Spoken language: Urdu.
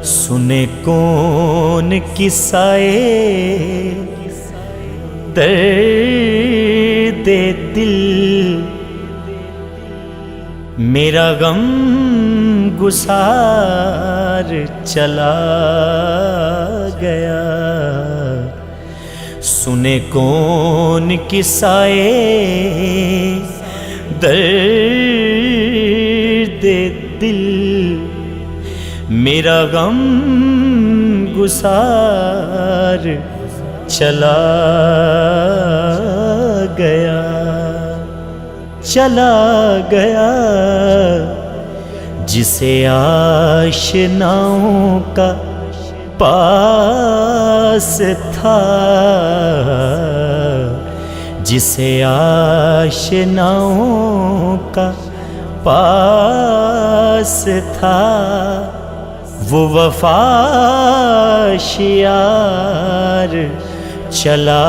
سنے کون قصائے درد دل، میرا غم گسار چلا گیا۔ سنے کون قصائے درد دل، میرا غم گسار چلا گیا، چلا گیا۔ جسے آشناؤں کا پاس تھا، جسے آشناؤں کا پاس تھا، وہ وفا شیار چلا